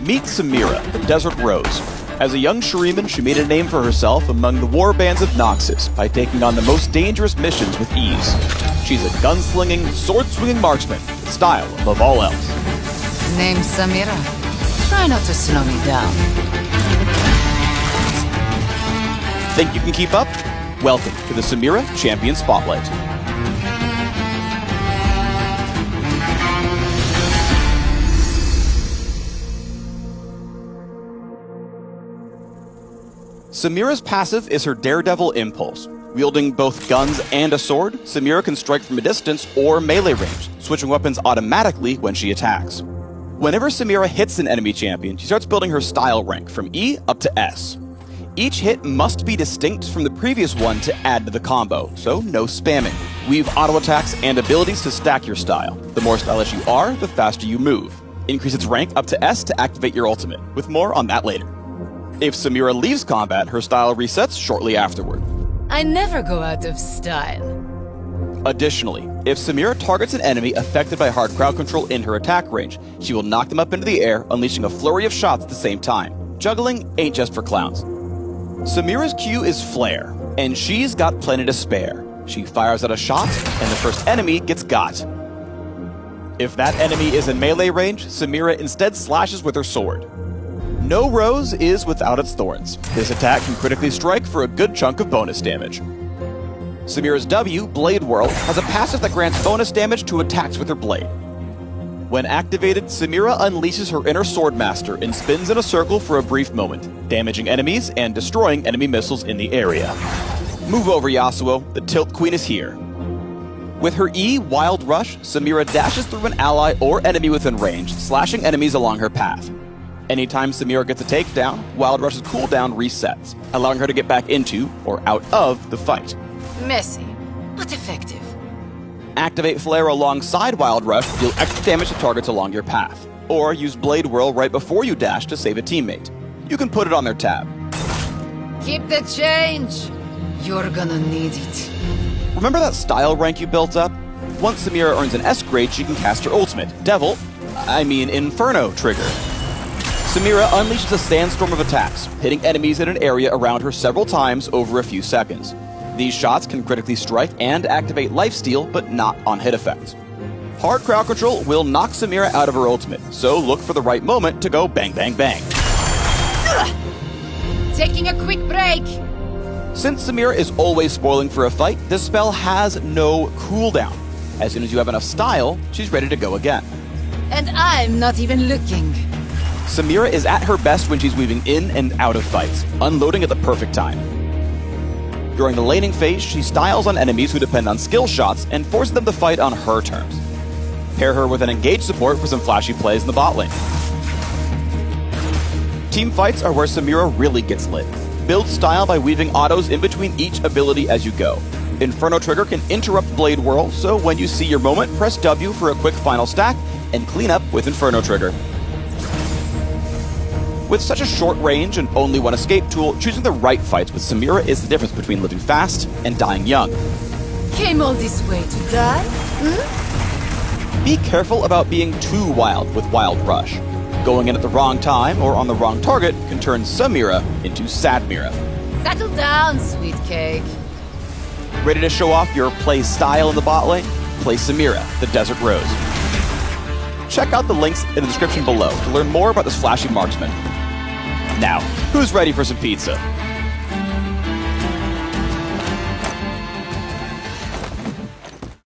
Meet Samira, the Desert Rose. As a young Shuriman, she made a name for herself among the warbands of Noxus by taking on the most dangerous missions with ease. She's a gunslinging, sword-swinging marksman, with style above all else. Name's Samira. Try not to slow me down. Think you can keep up? Welcome to the Samira Champion Spotlight. Samira's passive is her Daredevil Impulse. Wielding both guns and a sword, Samira can strike from a distance or melee range, switching weapons automatically when she attacks. Whenever Samira hits an enemy champion, she starts building her style rank from E up to S. Each hit must be distinct from the previous one to add to the combo, so no spamming. Weave auto attacks and abilities to stack your style. The more stylish you are, the faster you move. Increase its rank up to S to activate your ultimate, with more on that later. If Samira leaves combat, her style resets shortly afterward. I never go out of style. Additionally, if Samira targets an enemy affected by hard crowd control in her attack range, she will knock them up into the air, unleashing a flurry of shots at the same time. Juggling ain't just for clowns. Samira's Q is Flare, and she's got plenty to spare. She fires out a shot, and the first enemy gets got. If that enemy is in melee range, Samira instead slashes with her sword. No rose is without its thorns. This attack can critically strike for a good chunk of bonus damage. Samira's W, Blade Whirl, has a passive that grants bonus damage to attacks with her blade. When activated, Samira unleashes her inner Swordmaster and spins in a circle for a brief moment, damaging enemies and destroying enemy missiles in the area. Move over, Yasuo, the Tilt Queen is here. With her E, Wild Rush, Samira dashes through an ally or enemy within range, slashing enemies along her path. Anytime Samira gets a takedown, Wild Rush's cooldown resets, allowing her to get back into, or out of, the fight. Messy, but effective. Activate Flare alongside Wild Rush to deal extra damage to targets along your path, or use Blade Whirl right before you dash to save a teammate. You can put it on their tab. Keep the change. You're gonna need it. Remember that style rank you built up? Once Samira earns an S grade, she can cast her ultimate, Inferno trigger. Samira unleashes a sandstorm of attacks, hitting enemies in an area around her several times over a few seconds. These shots can critically strike and activate lifesteal, but not on hit effects. Hard crowd control will knock Samira out of her ultimate, so look for the right moment to go bang bang bang. Taking a quick break. Since Samira is always spoiling for a fight, this spell has no cooldown. As soon as you have enough style, she's ready to go again. And I'm not even looking. Samira is at her best when she's weaving in and out of fights, unloading at the perfect time. During the laning phase, she styles on enemies who depend on skill shots and forces them to fight on her terms. Pair her with an engaged support for some flashy plays in the bot lane. Team fights are where Samira really gets lit. Build style by weaving autos in between each ability as you go. Inferno Trigger can interrupt Blade Whirl, so when you see your moment, press W for a quick final stack and clean up with Inferno Trigger. With such a short range and only one escape tool, choosing the right fights with Samira is the difference between living fast and dying young. Came all this way to die? Be careful about being too wild with Wild Rush. Going in at the wrong time or on the wrong target can turn Samira into Sadmira. Settle down, sweet cake. Ready to show off your play style in the bot lane? Play Samira, the Desert Rose. Check out the links in the description below to learn more about this flashy marksman. Now, who's ready for some pizza?